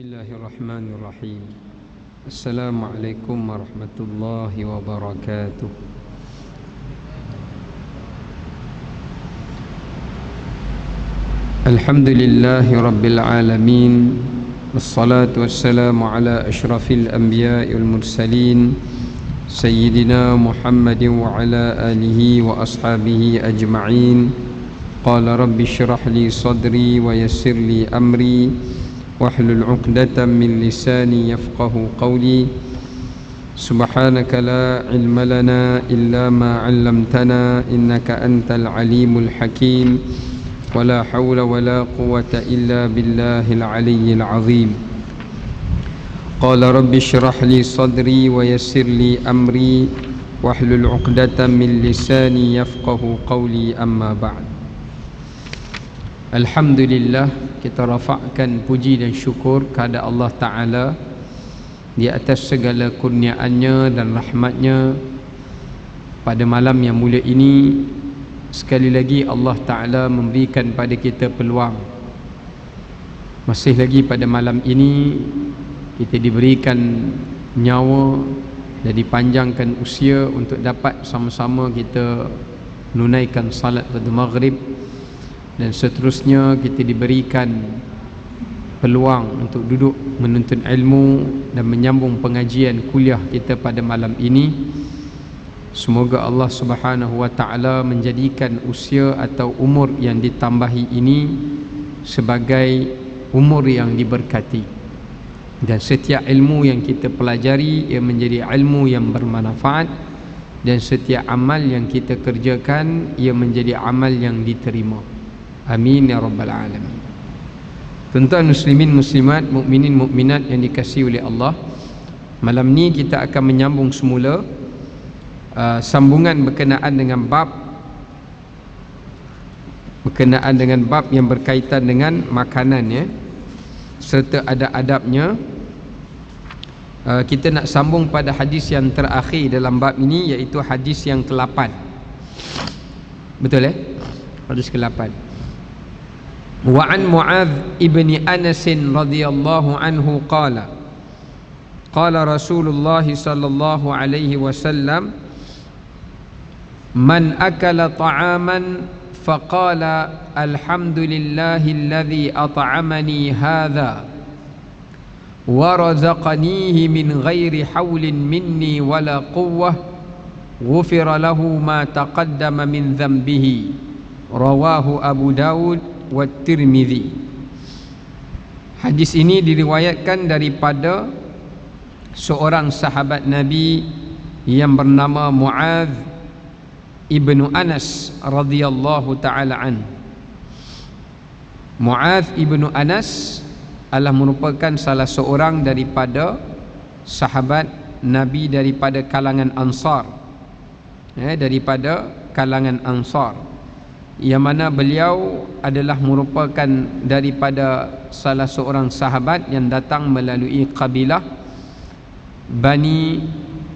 Bismillahirrahmanirrahim. Assalamualaikum warahmatullahi wabarakatuh. Alhamdulillahi rabbil alamin. Wassalatu wassalamu ala ashrafil anbiya'i wal mursalin Sayyidina Muhammadin wa ala alihi wa ashabihi ajma'in. Qala rabbi shrah li sadri wa yassir li amri wahlul 'uqdatam min lisani yafqahu qawli. Subhanaka la ilma lana illa ma 'allamtana innaka antal alimul hakim. Wala hawla wala quwwata illa billahil aliyyil azim. Qala rabbi shrah li sadri wa yassir li amri wahlul 'uqdatam min lisani yafqahu qawli, amma ba'd. Alhamdulillah, kita rafa'kan puji dan syukur kepada Allah Ta'ala di atas segala kurniaannya dan rahmatnya. Pada malam yang mulia ini, sekali lagi Allah Ta'ala memberikan pada kita peluang. Masih lagi pada malam ini kita diberikan nyawa dan dipanjangkan usia untuk dapat sama-sama kita menunaikan salat pada maghrib, dan seterusnya kita diberikan peluang untuk duduk menuntut ilmu dan menyambung pengajian kuliah kita pada malam ini. Semoga Allah Subhanahu wa ta'ala menjadikan usia atau umur yang ditambahi ini sebagai umur yang diberkati, dan setiap ilmu yang kita pelajari ia menjadi ilmu yang bermanfaat, dan setiap amal yang kita kerjakan ia menjadi amal yang diterima. Amin ya rabbal alamin. Tuan-tuan muslimin muslimat, mukminin mukminat yang dikasihi oleh Allah, malam ni kita akan menyambung semula sambungan berkenaan dengan bab yang berkaitan dengan makanan, ya, serta adab-adabnya. Kita nak sambung pada hadis yang terakhir dalam bab ini, iaitu hadis yang ke-8. Betul, hadis ke-8. Wa an Mu'adz ibni Anas radhiyallahu anhu qala Rasulullah sallallahu alaihi wasallam, man akala ta'aman faqala alhamdulillahilladzi at'amani hadha wa razaqanihi min ghairi hawlin minni wala quwwah ghufira lahu ma taqaddama min dhanbihi. Rawahu Abu Dawud wa Tirmidzi. Hadis ini diriwayatkan daripada seorang sahabat Nabi yang bernama Mu'adz ibnu Anas radhiyallahu ta'ala an. Mu'adz ibnu Anas adalah merupakan salah seorang daripada sahabat Nabi daripada kalangan Ansar, daripada kalangan Ansar, yang mana beliau adalah merupakan daripada salah seorang sahabat yang datang melalui kabilah Bani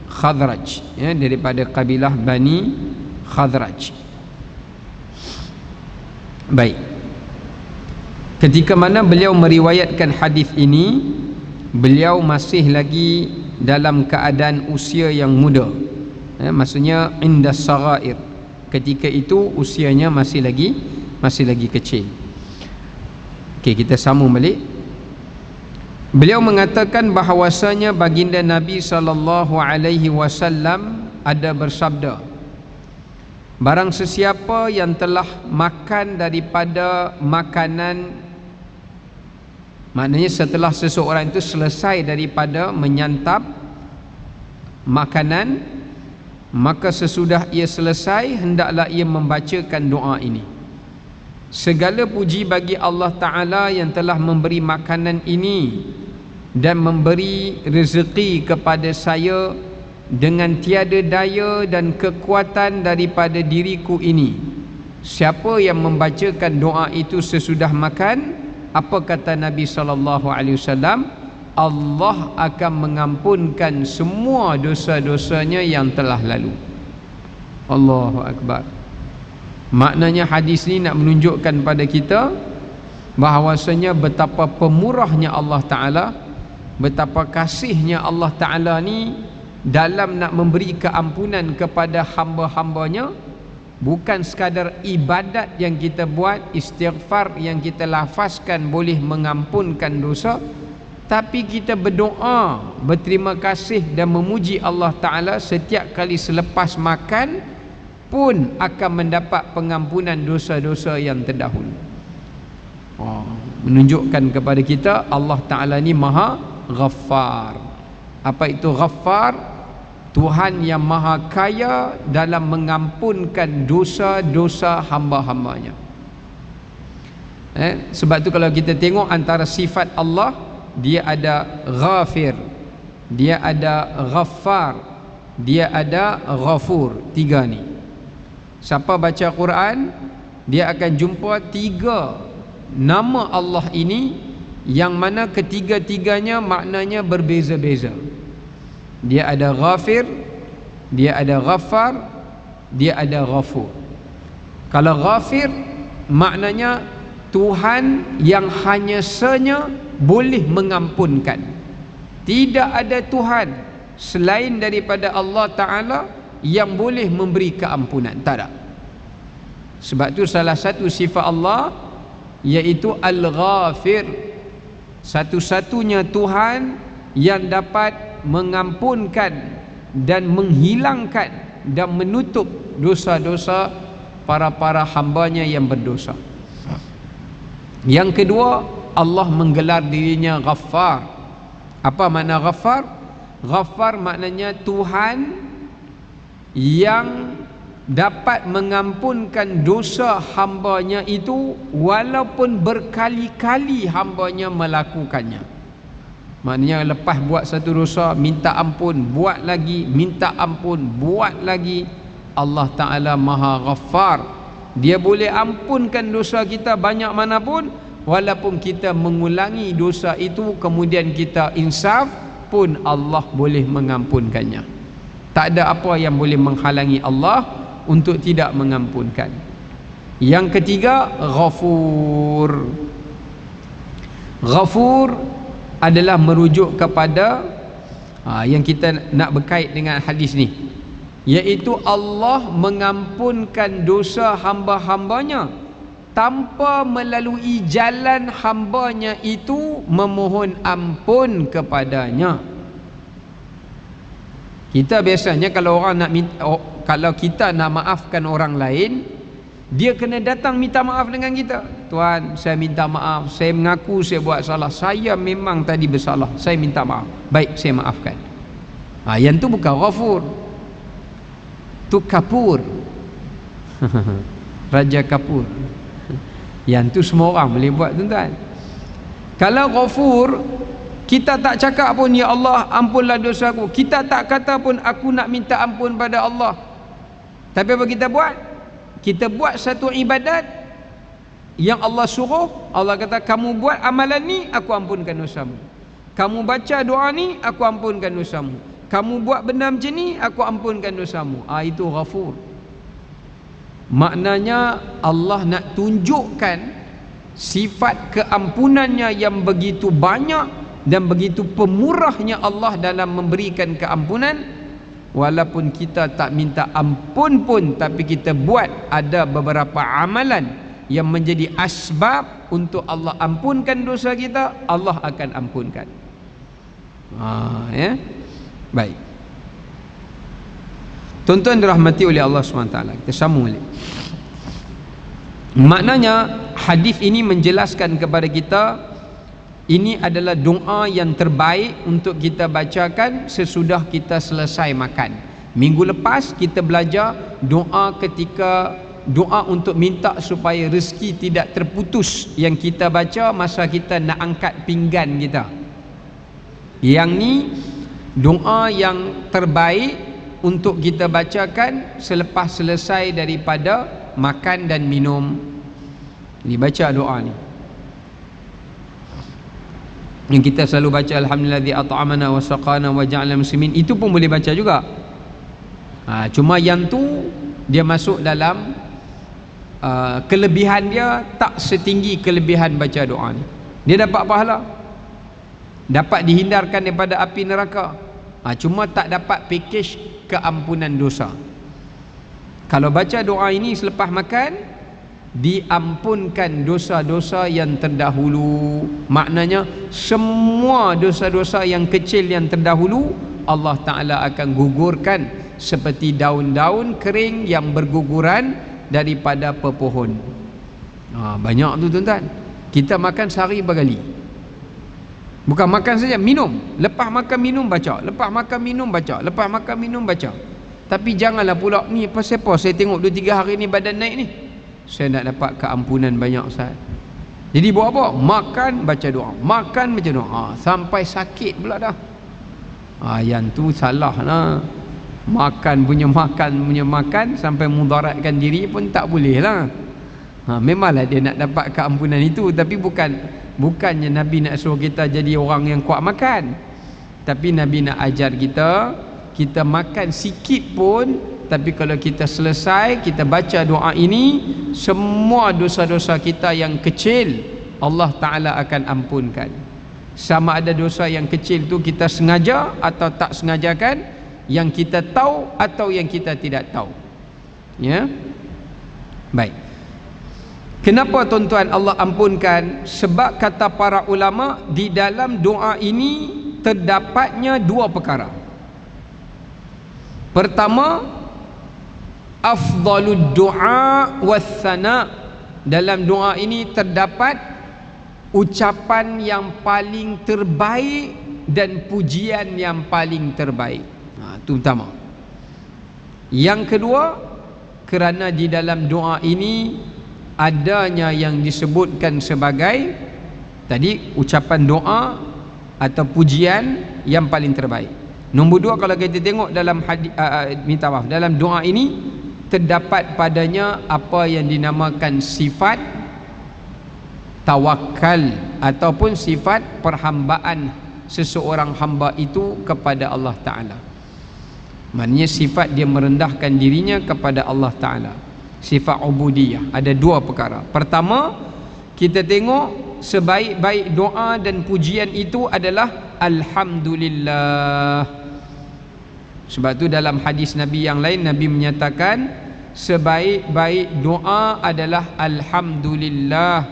Khadraj, daripada kabilah Bani Khadraj. Baik, ketika mana beliau meriwayatkan hadis ini, beliau masih lagi dalam keadaan usia yang muda, maksudnya indas saghair. Ketika itu usianya masih lagi kecil. Okey, kita sambung balik. Beliau mengatakan bahawasanya baginda Nabi sallallahu alaihi wasallam ada bersabda, barang sesiapa yang telah makan daripada makanan, maknanya setelah seseorang itu selesai daripada menyantap makanan, maka sesudah ia selesai hendaklah ia membacakan doa ini: segala puji bagi Allah Ta'ala yang telah memberi makanan ini dan memberi rezeki kepada saya dengan tiada daya dan kekuatan daripada diriku ini. Siapa yang membacakan doa itu sesudah makan, apa kata Nabi SAW? Allah akan mengampunkan semua dosa-dosanya yang telah lalu. Allahu Akbar. Maknanya hadis ni nak menunjukkan pada kita bahawasanya betapa pemurahnya Allah Ta'ala, betapa kasihnya Allah Ta'ala ni dalam nak memberi keampunan kepada hamba-hambanya. Bukan sekadar ibadat yang kita buat, istighfar yang kita lafazkan boleh mengampunkan dosa, tapi kita berdoa, berterima kasih dan memuji Allah Ta'ala setiap kali selepas makan pun akan mendapat pengampunan dosa-dosa yang terdahulu. Menunjukkan kepada kita Allah Ta'ala ni Maha Ghaffar. Apa itu Ghaffar? Tuhan yang Maha Kaya dalam mengampunkan dosa-dosa hamba-hambanya. Sebab tu kalau kita tengok antara sifat Allah, dia ada Ghafir, dia ada Ghaffar, dia ada Ghafur. Tiga ni. Siapa baca Quran, dia akan jumpa tiga nama Allah ini, yang mana ketiga-tiganya maknanya berbeza-beza. Dia ada Ghafir, dia ada Ghaffar, dia ada Ghafur. Kalau Ghafir maknanya Tuhan yang hanya senya boleh mengampunkan. Tidak ada Tuhan selain daripada Allah Ta'ala yang boleh memberi keampunan. Tak ada. Sebab tu salah satu sifat Allah iaitu Al-Ghafir, satu-satunya Tuhan yang dapat mengampunkan dan menghilangkan dan menutup dosa-dosa para hambanya yang berdosa. Yang kedua, Allah menggelar dirinya Ghaffar. Apa makna Ghaffar? Ghaffar maknanya Tuhan yang dapat mengampunkan dosa hambanya itu walaupun berkali-kali hambanya melakukannya. Maknanya lepas buat satu dosa, minta ampun, buat lagi, minta ampun, buat lagi. Allah Ta'ala Maha Ghaffar. Dia boleh ampunkan dosa kita banyak mana pun, walaupun kita mengulangi dosa itu kemudian kita insaf pun Allah boleh mengampunkannya. Tak ada apa yang boleh menghalangi Allah untuk tidak mengampunkan. Yang ketiga, Ghafur. Ghafur adalah merujuk kepada yang kita nak berkait dengan hadis ni, iaitu Allah mengampunkan dosa hamba-hambanya tanpa melalui jalan hambanya itu memohon ampun kepadanya. Kita biasanya kalau orang nak kalau kita nak maafkan orang lain, dia kena datang minta maaf dengan kita. Tuan, saya minta maaf, saya mengaku saya buat salah, saya memang tadi bersalah, saya minta maaf. Baik, saya maafkan. Yang tu bukan Ghafur, tu Kapur. Raja Kapur. Yang tu semua orang boleh buat, tuan-tuan. Kalau Ghafur, kita tak cakap pun ya Allah ampunlah dosa aku, kita tak kata pun aku nak minta ampun pada Allah. Tapi apa kita buat? Kita buat satu ibadat yang Allah suruh. Allah kata kamu buat amalan ni, aku ampunkan dosamu. Kamu baca doa ni, aku ampunkan dosamu. Kamu buat benda macam ni, aku ampunkan dosamu. Itu Ghafur. Maknanya Allah nak tunjukkan sifat keampunannya yang begitu banyak dan begitu pemurahnya Allah dalam memberikan keampunan. Walaupun kita tak minta ampun pun, tapi kita buat ada beberapa amalan yang menjadi asbab untuk Allah ampunkan dosa kita, Allah akan ampunkan. Ya. Baik. Tuan-tuan dirahmati oleh Allah SWT. Kita sambung balik. Maknanya hadis ini menjelaskan kepada kita, ini adalah doa yang terbaik untuk kita bacakan sesudah kita selesai makan. Minggu lepas kita belajar doa ketika doa untuk minta supaya rezeki tidak terputus, yang kita baca masa kita nak angkat pinggan kita. Yang ni doa yang terbaik untuk kita bacakan selepas selesai daripada makan dan minum. Dibaca doa ni. Yang kita selalu baca alhamdulillazi at'amana wa saqana wa ja'alna muslimin, itu pun boleh baca juga. Cuma yang tu dia masuk dalam kelebihan dia tak setinggi kelebihan baca doa ni. Dia dapat pahala, dapat dihindarkan daripada api neraka, cuma tak dapat pakej keampunan dosa. Kalau baca doa ini selepas makan, diampunkan dosa-dosa yang terdahulu. Maknanya semua dosa-dosa yang kecil yang terdahulu Allah Ta'ala akan gugurkan seperti daun-daun kering yang berguguran daripada pepohon. Banyak tu tuan-tuan. Kita makan sehari berkali. Bukan makan saja, minum. Lepas makan minum baca, lepas makan minum baca, lepas makan minum baca. Tapi janganlah pula ni pasal apa saya tengok 2-3 hari ni badan naik ni, saya nak dapat keampunan banyak Ustaz. Jadi buat apa? Makan baca doa, makan baca doa, sampai sakit pula dah. Yang tu salah lah. Makan punya makan sampai mudaratkan diri pun tak boleh lah. Memanglah dia nak dapat keampunan itu, tapi bukannya Nabi nak suruh kita jadi orang yang kuat makan, tapi Nabi nak ajar kita makan sikit pun, tapi kalau kita selesai kita baca doa ini, semua dosa-dosa kita yang kecil Allah Ta'ala akan ampunkan. Sama ada dosa yang kecil tu kita sengaja atau tak sengajakan, yang kita tahu atau yang kita tidak tahu. Ya, baik. Kenapa tuan-tuan Allah ampunkan? Sebab kata para ulama, di dalam doa ini terdapatnya 2 perkara. Pertama, afdalud du'a wathana. Dalam doa ini terdapat ucapan yang paling terbaik dan pujian yang paling terbaik. Itu pertama. Yang kedua, kerana di dalam doa ini adanya yang disebutkan sebagai tadi ucapan doa atau pujian yang paling terbaik. Nombor 2, kalau kita tengok dalam dalam doa ini terdapat padanya apa yang dinamakan sifat tawakal ataupun sifat perhambaan seseorang hamba itu kepada Allah Ta'ala. Maknanya sifat dia merendahkan dirinya kepada Allah Ta'ala, sifat ubudiyah. Ada 2 perkara. Pertama, kita tengok sebaik-baik doa dan pujian itu adalah alhamdulillah. Sebab tu dalam hadis Nabi yang lain, Nabi menyatakan sebaik-baik doa adalah alhamdulillah,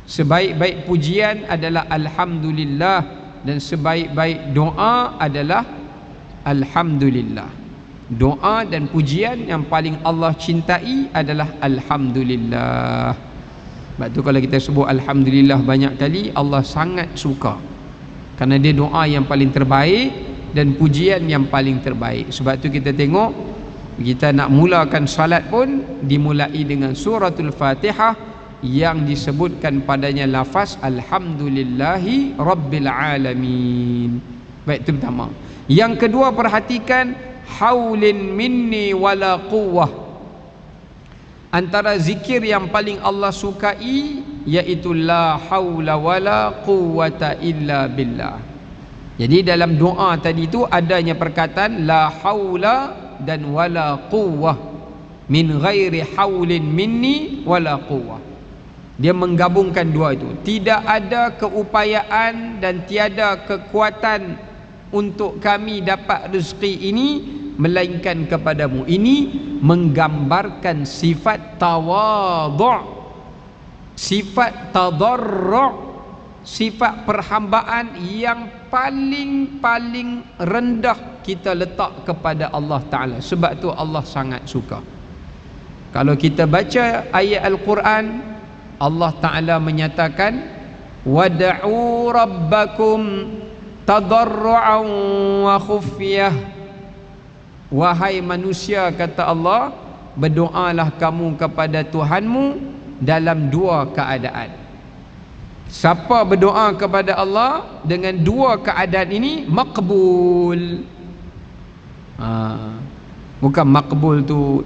sebaik-baik pujian adalah alhamdulillah, dan sebaik-baik doa adalah alhamdulillah. Doa dan pujian yang paling Allah cintai adalah alhamdulillah. Sebab tu kalau kita sebut alhamdulillah banyak kali, Allah sangat suka, kerana dia doa yang paling terbaik dan pujian yang paling terbaik. Sebab tu kita tengok, kita nak mulakan salat pun dimulai dengan suratul Fatihah yang disebutkan padanya lafaz alhamdulillahi rabbil alamin. Baik, itu pertama. Yang kedua, perhatikan haulin minni wala quwwah. Antara zikir yang paling Allah sukai iaitu la haula wala quwwata illa billah. Jadi dalam doa tadi tu adanya perkataan la haula dan wala quwwah, min ghairi haulin minni wala quwwah. Dia menggabungkan dua itu. Tidak ada keupayaan dan tiada kekuatan untuk kami dapat rezeki ini melainkan kepadamu. Ini menggambarkan sifat tawadhu', sifat tadarru', sifat perhambaan yang paling rendah kita letak kepada Allah Ta'ala. Sebab tu Allah sangat suka. Kalau kita baca ayat Al-Quran, Allah Ta'ala menyatakan wad'u rabbakum tadarru'an wa khufyah. Wahai manusia, kata Allah, berdoalah kamu kepada Tuhanmu dalam 2 keadaan. Siapa berdoa kepada Allah dengan 2 keadaan ini, makbul. Bukan makbul tu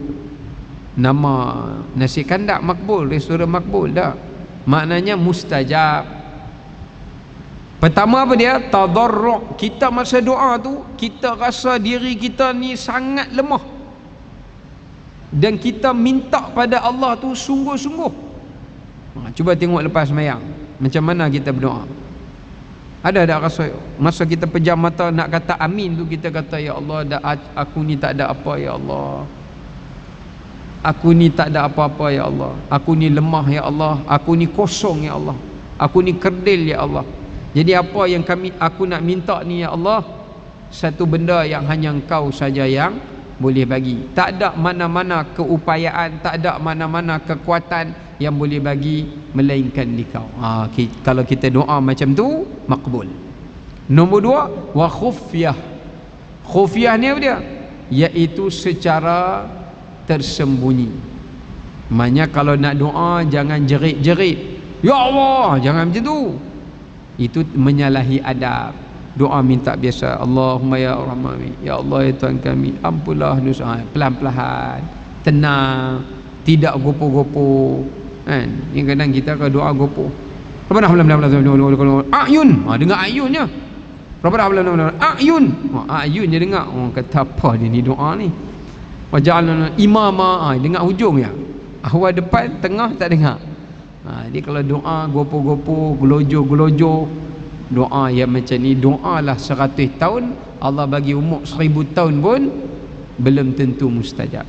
nama nasi kandak makbul, restoran makbul, dah. Maknanya mustajab. Pertama apa dia? Tadarru'. Kita masa doa tu, kita rasa diri kita ni sangat lemah. dan kita minta pada Allah tu sungguh-sungguh. Cuba tengok lepas sembahyang macam mana kita berdoa. Ada tak rasa masa kita pejam mata nak kata amin tu kita kata, ya Allah, aku ni tak ada apa, ya Allah, aku ni tak ada apa-apa, ya Allah, aku ni lemah, ya Allah, aku ni kosong, ya Allah, aku ni kerdil, ya Allah. Jadi apa yang aku nak minta ni, ya Allah, satu benda yang hanya Engkau saja yang boleh bagi. Tak ada mana-mana keupayaan, tak ada mana-mana kekuatan yang boleh bagi melainkan di Kau. Kalau kita doa macam tu, makbul. Nombor dua, wa khufyah. Khufyah ni apa dia? Iaitu secara tersembunyi. Maknanya kalau nak doa jangan jerit-jerit, ya Allah, jangan macam tu. Itu menyalahi adab. Doa minta biasa, Allahumma ya Rahman, ya Allah ya Tuhan kami, ampunlah dosa. Pelan-pelan, tenang, tidak gopoh-gopoh kan. Yang kadang kita kalau doa gopoh, ayun, dengar ayunnya, ayun, ayun je dengar. Kata apa dia ni doa ni, waja'alna imama, dengar hujung ya, awal depan tengah tak dengar. Dia kalau doa gopoh-gopoh, gelojoh-gelojoh, doa yang macam ni, doalah 100 tahun, Allah bagi umur 1000 tahun pun belum tentu mustajab.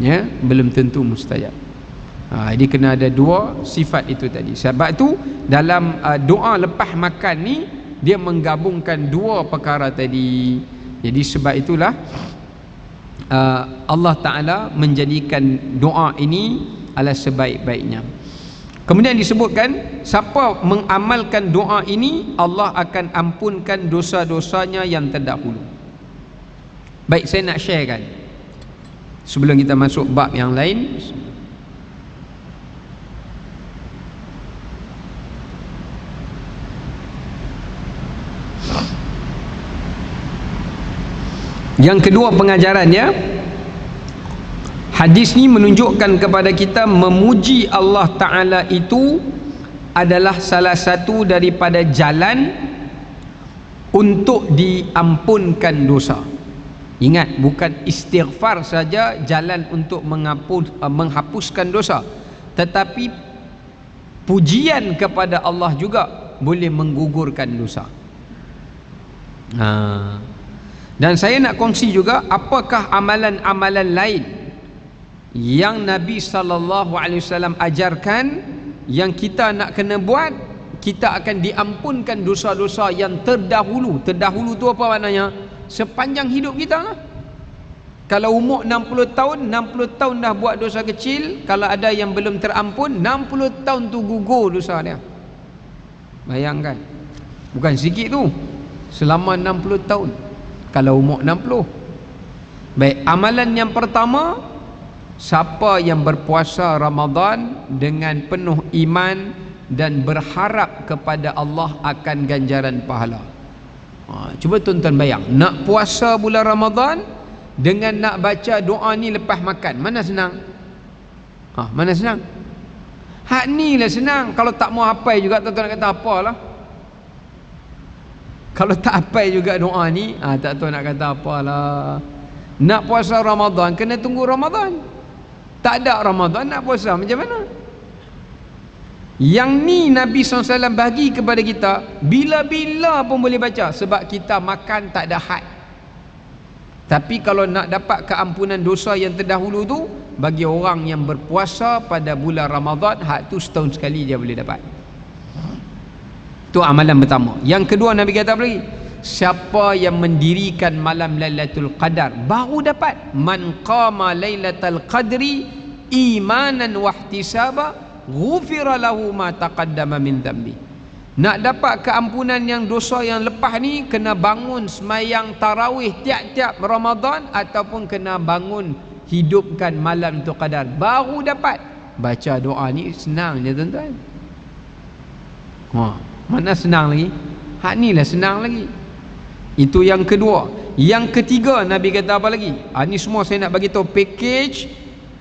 Ya, belum tentu mustajab. Jadi kena ada dua sifat itu tadi. Sebab tu dalam doa lepas makan ni dia menggabungkan dua perkara tadi. Jadi sebab itulah Allah Ta'ala menjadikan doa ini adalah sebaik-baiknya. Kemudian disebutkan siapa mengamalkan doa ini, Allah akan ampunkan dosa-dosanya yang terdahulu. Baik, saya nak sharekan sebelum kita masuk bab yang lain. Yang kedua pengajarannya, hadis ni menunjukkan kepada kita memuji Allah Ta'ala itu adalah salah satu daripada jalan untuk diampunkan dosa. Ingat, bukan istighfar saja jalan untuk menghapuskan dosa, tetapi pujian kepada Allah juga boleh menggugurkan dosa. Dan saya nak kongsi juga apakah amalan-amalan lain yang Nabi SAW ajarkan yang kita nak kena buat, kita akan diampunkan dosa-dosa yang terdahulu. Terdahulu tu apa maknanya? Sepanjang hidup kita lah. Kalau umur 60 tahun, 60 tahun dah buat dosa kecil, kalau ada yang belum terampun, 60 tahun tu gugur dosa dia. Bayangkan, bukan sikit tu, selama 60 tahun kalau umur 60. Baik, amalan yang pertama, siapa yang berpuasa Ramadan dengan penuh iman dan berharap kepada Allah akan ganjaran pahala. Cuba tuan-tuan bayang, nak puasa bulan Ramadan dengan nak baca doa ni lepas makan, mana senang? Mana senang? Hak ni lah senang. Kalau tak mau hafal juga, tuan-tuan nak kata apalah. Kalau tak hafal juga doa ni, tak tahu nak kata apalah. Nak puasa Ramadan kena tunggu Ramadan. Tak ada Ramadan nak puasa macam mana? Yang ni Nabi SAW bagi kepada kita, bila-bila pun boleh baca, sebab kita makan tak ada had. Tapi kalau nak dapat keampunan dosa yang terdahulu tu, bagi orang yang berpuasa pada bulan Ramadan, had tu setahun sekali dia boleh dapat. Tu amalan pertama. Yang kedua, Nabi kata apa lagi? Siapa yang mendirikan malam Lailatul Qadar baru dapat. Man qama Lailatul Qadri imanan wa ihtisaba ghufira lahu ma taqaddama min dhanbi. Nak dapat keampunan yang dosa yang lepas ni, kena bangun semayang tarawih tiap-tiap Ramadan, ataupun kena bangun hidupkan malam tu Qadar baru dapat. Baca doa ni senang je tuan-tuan. Mana senang lagi? Hak ni lah senang lagi. Itu yang kedua. Yang ketiga, Nabi kata apa lagi? Ni semua saya nak bagi tahu package.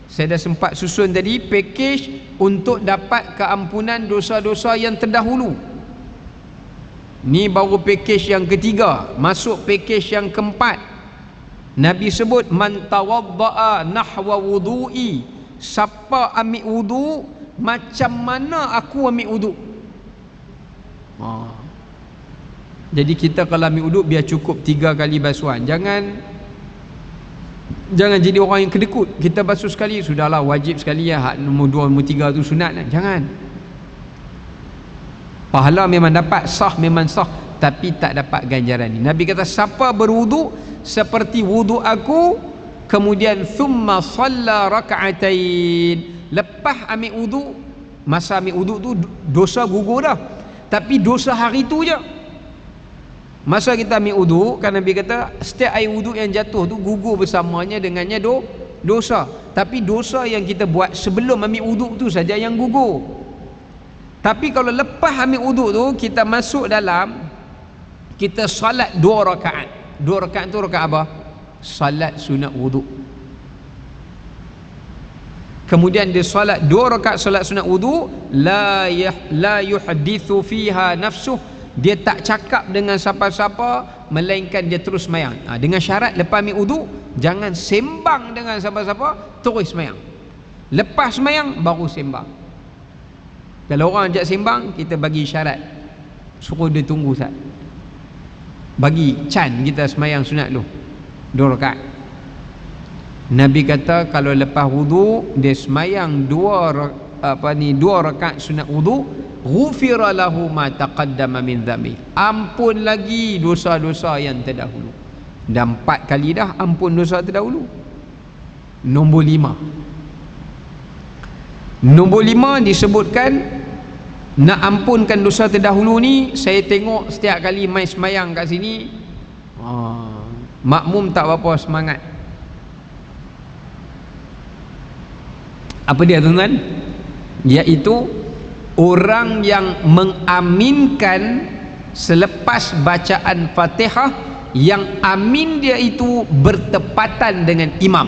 Saya dah sempat susun tadi, package untuk dapat keampunan dosa-dosa yang terdahulu. Ni baru package yang ketiga. Masuk package yang keempat. Nabi sebut man tawadda'a nahwa wudu'i, siapa ambil wudu macam mana aku ambil wudu. Jadi kita kalau ambil wudu biar cukup 3 kali basuhan. Jangan jadi orang yang kedekut. Kita basuh sekali sudahlah, wajib sekali ya, hak nombor 2 nombor 3 tu sunat kan. Jangan. Pahala memang dapat, sah memang sah, tapi tak dapat ganjaran ni. Nabi kata siapa berwudu seperti wudu aku, kemudian thumma shalla raka'atain, lepas ambil wudu, masa ambil wudu tu dosa gugur dah, tapi dosa hari tu je. Masa kita ambil wudu, kan Nabi kata setiap air wudu yang jatuh tu gugur bersamanya dengannya dosa. Tapi dosa yang kita buat sebelum ambil wudu tu saja yang gugur. Tapi kalau lepas ambil wudu tu kita masuk dalam, kita salat 2 rakaat. 2 rakaat tu rakaat apa? Salat sunat wudu. Kemudian dia salat 2 rakaat salat sunat wudu, la yuhdithu fiha nafsuh, dia tak cakap dengan siapa-siapa melainkan dia terus semayang. Dengan syarat lepas ambil wudu jangan sembang dengan siapa-siapa, terus semayang. Lepas semayang baru sembang. Kalau orang ajak sembang, kita bagi syarat, suruh dia tunggu sat, bagi can kita semayang sunat dulu 2 rakaat. Nabi kata kalau lepas wudu dia semayang 2 rakaat sunat wudu, ghufira lahu ma taqaddama min dhanbi, ampun lagi dosa-dosa yang terdahulu. Dan 4 kali dah ampun dosa terdahulu. Nombor 5 disebutkan nak ampunkan dosa terdahulu ni. Saya tengok setiap kali mai semayang kat sini, makmum tak berapa semangat. Apa dia tuan-tuan? Iaitu orang yang mengaminkan selepas bacaan Fatihah, yang amin dia itu bertepatan dengan imam.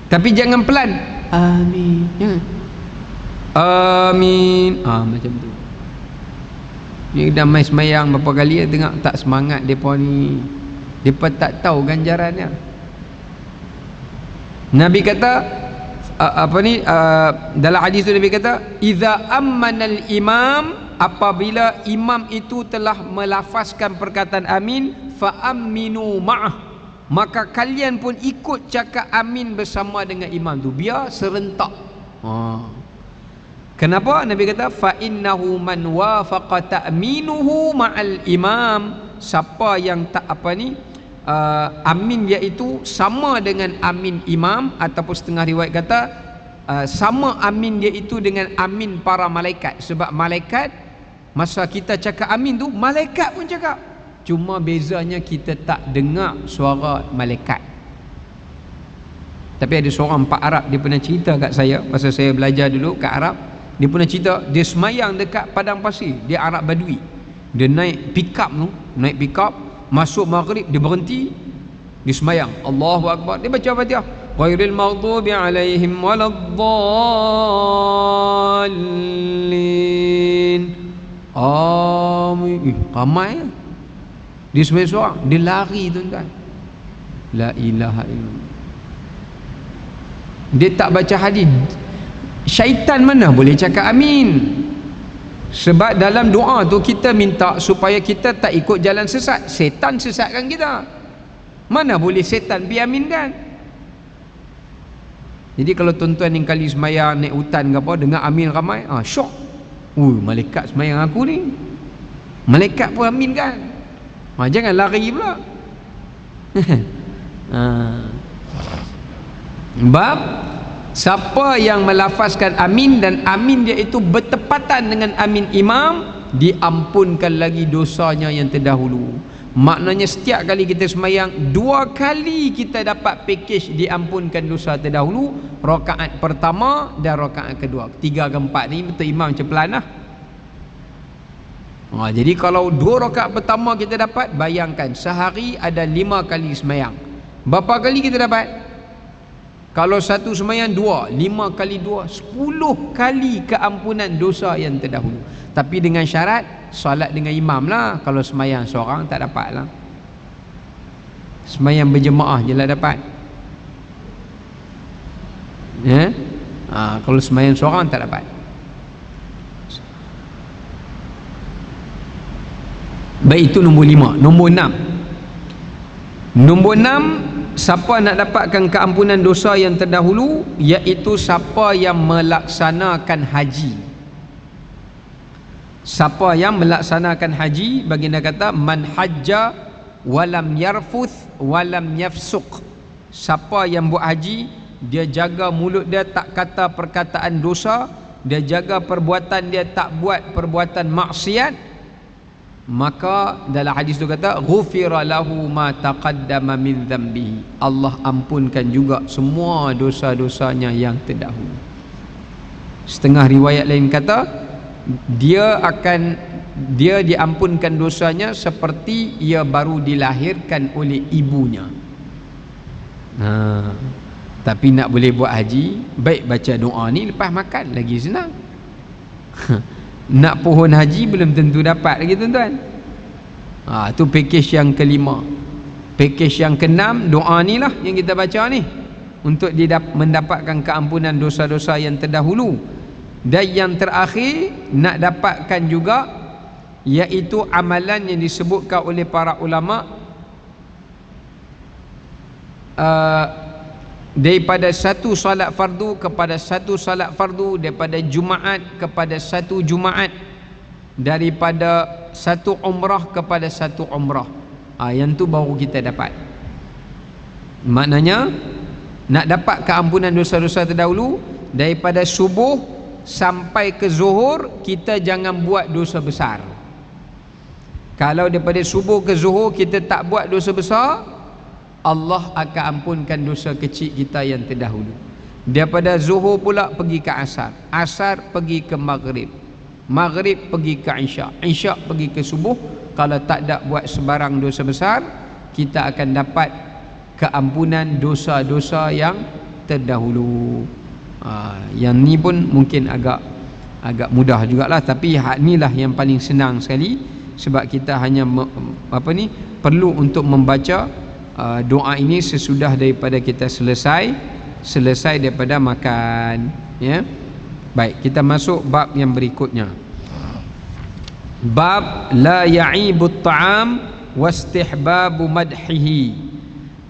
Tapi jangan pelan, amin, jangan amin, macam tu. Dia dah main semayang berapa kali, dia tengok tak semangat mereka ni, mereka tak tahu ganjarannya. Nabi kata dalam hadis tu Nabi kata idza ammanal imam, apabila imam itu telah melafazkan perkataan amin, fa aminu ma'ah, maka kalian pun ikut cakap amin bersama dengan imam tu, biar serentak. Kenapa? Nabi kata fa innahu man wafaqa ta'minuhu ma'al imam, siapa yang tak amin iaitu sama dengan amin imam, ataupun setengah riwayat kata sama amin iaitu dengan amin para malaikat. Sebab malaikat masa kita cakap amin tu, malaikat pun cakap, cuma bezanya kita tak dengar suara malaikat. Tapi ada seorang Pak Arab, dia pernah cerita kat saya masa saya belajar dulu kat Arab. Dia pernah cerita dia semayang dekat padang pasir, dia Arab Badui. Dia naik pick up, masuk maghrib dia berhenti, dia semayang Allahu Akbar, dia baca Fatihah, ghairil maghdubi alaihim waladdallin, amin. Ramai dia semayang seorang, dia lari tuan-tuan, la ilaha illallah. Dia tak baca hadis. Syaitan mana boleh cakap amin? Sebab dalam doa tu kita minta supaya kita tak ikut jalan sesat. Setan sesatkan kita, mana boleh setan biaminkan. Jadi kalau tuan-tuan yang kali semayang naik hutan ke apa, dengar amin ramai, syok. Malaikat semayang aku ni, malaikat pun amin kan. Jangan lari pula. Bab siapa yang melafazkan amin dan amin dia itu bertepatan dengan amin imam, diampunkan lagi dosanya yang terdahulu. Maknanya setiap kali kita semayang 2 kali kita dapat package diampunkan dosa terdahulu, rakaat pertama dan rakaat kedua. 3 ke 4 ni betul imam macam pelan lah. Jadi kalau 2 rakaat pertama kita dapat, bayangkan sehari ada 5 kali semayang, berapa kali kita dapat? Kalau satu semayang 2, 5 kali 2, 10 kali keampunan dosa yang terdahulu. Tapi dengan syarat solat dengan imam lah. Kalau semayang seorang tak dapat lah. Sembahyang berjemaah je lah dapat. Ya? Kalau sembahyang seorang tak dapat. Baik, itu nombor 5. Nombor 6. Nombor 6, siapa nak dapatkan keampunan dosa yang terdahulu, iaitu siapa yang melaksanakan haji. Siapa yang melaksanakan haji, baginda kata man hajja walam yarfuth walam yafsuq. Siapa yang buat haji, dia jaga mulut dia tak kata perkataan dosa, dia jaga perbuatan dia tak buat perbuatan maksiat, maka dalam hadis tu kata ghufira lahu ma taqaddama min dhanbihi, Allah ampunkan juga semua dosa-dosanya yang terdahulu. Setengah riwayat lain kata dia diampunkan dosanya seperti ia baru dilahirkan oleh ibunya. Tapi nak boleh buat haji, baik baca doa ni lepas makan, lagi senang. Nak pohon haji belum tentu dapat lagi tuan-tuan. Tu package yang kelima. Package yang keenam, doa ni lah yang kita baca ni, untuk mendapatkan keampunan dosa-dosa yang terdahulu. Dan yang terakhir nak dapatkan juga, iaitu amalan yang disebutkan oleh para ulama, daripada satu solat fardu kepada satu solat fardu, daripada Jumaat kepada satu Jumaat, daripada satu umrah kepada satu umrah. Yang tu baru kita dapat. Maknanya nak dapat keampunan dosa-dosa terdahulu, daripada subuh sampai ke zuhur kita jangan buat dosa besar. Kalau daripada subuh ke zuhur kita tak buat dosa besar, Allah akan ampunkan dosa kecil kita yang terdahulu. Daripada zuhur pula pergi ke asar, asar pergi ke maghrib, maghrib pergi ke isyak, isyak pergi ke subuh. Kalau tak ada buat sebarang dosa besar, kita akan dapat keampunan dosa-dosa yang terdahulu. Yang ni pun mungkin agak mudah jugalah, tapi hak inilah yang paling senang sekali, sebab kita hanya perlu untuk membaca doa ini sesudah daripada kita selesai daripada makan, ya. Baik, kita masuk bab yang berikutnya. Bab la ya'ibut ta'am wastihbabu madhihi.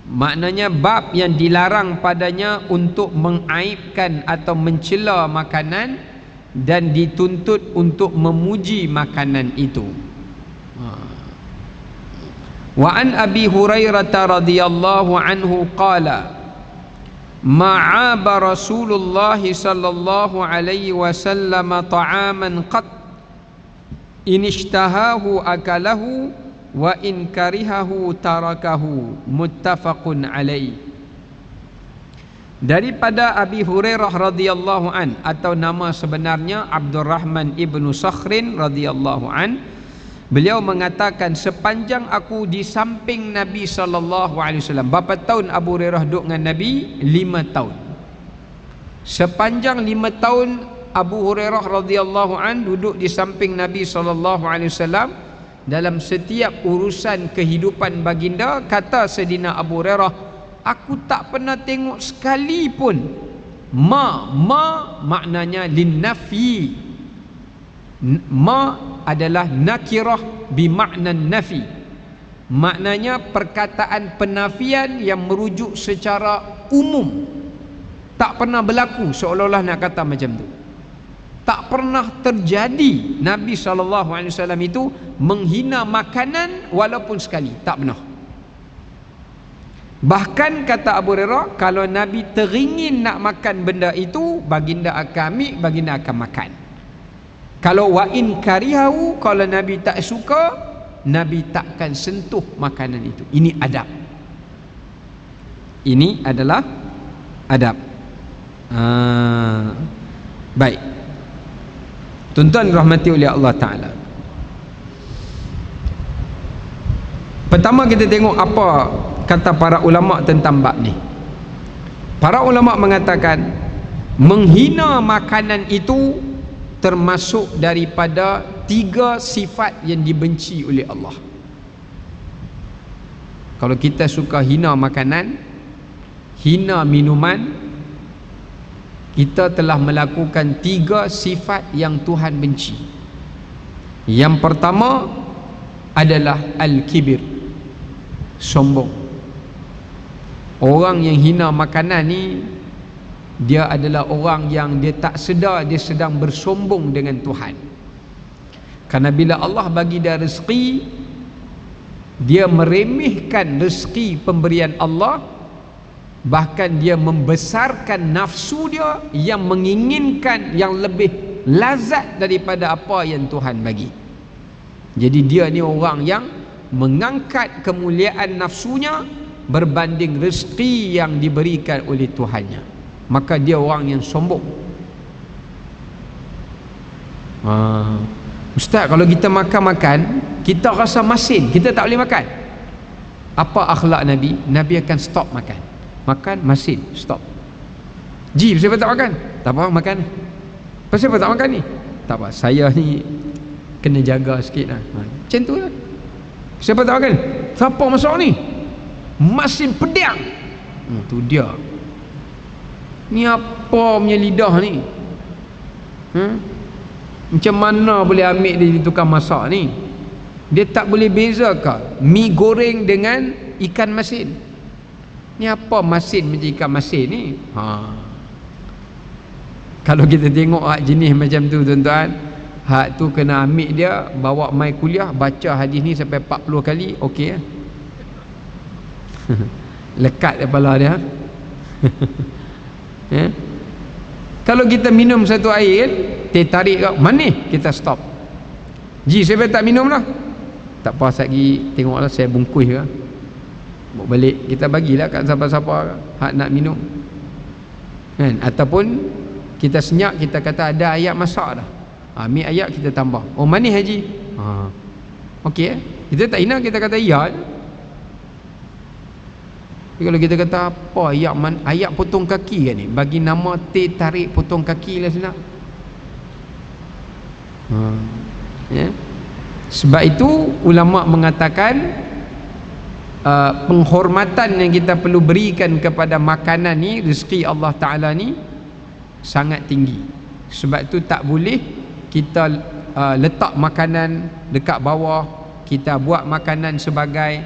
Maknanya bab yang dilarang padanya untuk mengaibkan atau mencela makanan dan dituntut untuk memuji makanan itu. Wa an Abi Hurairah radhiyallahu anhu qala ma'aba Rasulullah sallallahu alaihi wasallam ta'aman qat in ishtahahu akalahu wa in karihahu tarakahu, muttafaqun alaih. Daripada Abi Hurairah radhiyallahu an, atau nama sebenarnya Abdurrahman ibnu Sakhrin radhiyallahu an, beliau mengatakan sepanjang aku di samping Nabi sallallahu alaihi wasallam. Berapa tahun Abu Hurairah duduk dengan Nabi? 5 tahun. Sepanjang 5 tahun Abu Hurairah radhiyallahu an duduk di samping Nabi sallallahu alaihi wasallam. Dalam setiap urusan kehidupan baginda, kata Sayyidina Abu Hurairah, aku tak pernah tengok sekalipun ma maknanya linnafi. Ma adalah nakirah bimakna nafi, maknanya perkataan penafian yang merujuk secara umum. Tak pernah berlaku, seolah-olah nak kata macam tu. Tak pernah terjadi Nabi SAW itu menghina makanan walaupun sekali, tak pernah. Bahkan kata Abu Hurairah, kalau Nabi teringin nak makan benda itu, baginda akan ambil, baginda akan makan. Kalau wa in karihahu, kalau Nabi tak suka, Nabi takkan sentuh makanan itu. Ini adab. Ini adalah adab. Baik, tuan-tuan rahmati oleh Allah Ta'ala. Pertama kita tengok apa kata para ulama tentang bab ni. Para ulama mengatakan menghina makanan itu termasuk daripada 3 sifat yang dibenci oleh Allah. Kalau kita suka hina makanan, hina minuman, kita telah melakukan 3 sifat yang Tuhan benci. Yang pertama adalah al-kibir, sombong. Orang yang hina makanan ni, dia adalah orang yang dia tak sedar dia sedang bersombong dengan Tuhan. Karena bila Allah bagi dia rezeki, dia meremehkan rezeki pemberian Allah, bahkan dia membesarkan nafsu dia yang menginginkan yang lebih lazat daripada apa yang Tuhan bagi. Jadi dia ni orang yang mengangkat kemuliaan nafsunya berbanding rezeki yang diberikan oleh Tuhannya. Maka dia orang yang sombong. Ustaz, kalau kita makan-makan, kita rasa masin, kita tak boleh makan. Apa akhlak Nabi? Nabi akan stop makan. Makan, masin, stop. Ji, kenapa tak makan? Tak apa, makan. Kenapa tak makan ni? Tak apa, saya ni kena jaga sikit lah. Macam tu lah. Siapa tak makan? Siapa masak ni? Masin pediang. Tu dia. Ni apa punya lidah ni? Macam mana boleh ambil dia tukang masak ni? Dia tak boleh bezakan mi goreng dengan ikan masin. Ni apa masin macam ikan masin ni? Kalau kita tengok hak jenis macam tu tuan-tuan, hak tu kena ambil dia, bawa mai kuliah, baca hadis ni sampai 40 kali, okey lah. Lekat kepala dia. Kalau kita minum satu air, teh tarik kau, manis, kita stop. Ji, saya tak minum lah. Tak apa, lagi tengoklah saya bungkus ke. Bawa balik, kita bagilah kat siapa-siapa hak nak minum. Kan? Ataupun kita senyap, kita kata ada ayat masak dah. Ambil ayat kita tambah. Oh, manis haji. Okey eh? Kita tak hina, kita kata ya. Kalau kita kata apa ayat potong kaki kan ni, bagi nama teh tarik potong kaki lah senang. Ya. Sebab itu ulama mengatakan penghormatan yang kita perlu berikan kepada makanan ni, rezeki Allah Ta'ala ni sangat tinggi. Sebab itu tak boleh kita letak makanan dekat bawah, kita buat makanan sebagai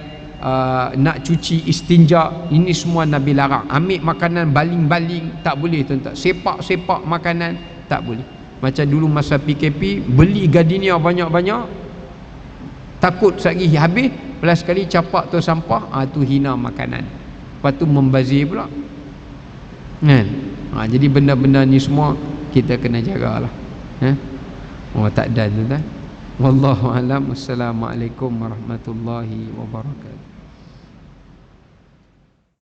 nak cuci istinja. Ini semua Nabi larang. Ambil makanan baling-baling, tak boleh tuan-tuan. Sepak-sepak makanan, tak boleh. Macam dulu masa PKP, beli gardenia banyak-banyak, takut sekali habis, belas sekali capak tu sampah, tu hina makanan. Lepas tu membazir pula kan? Jadi benda-benda ni semua kita kena jagalah. Tak ada tuan-tuan. Wallahu alam. Wassalamualaikum warahmatullahi wabarakatuh.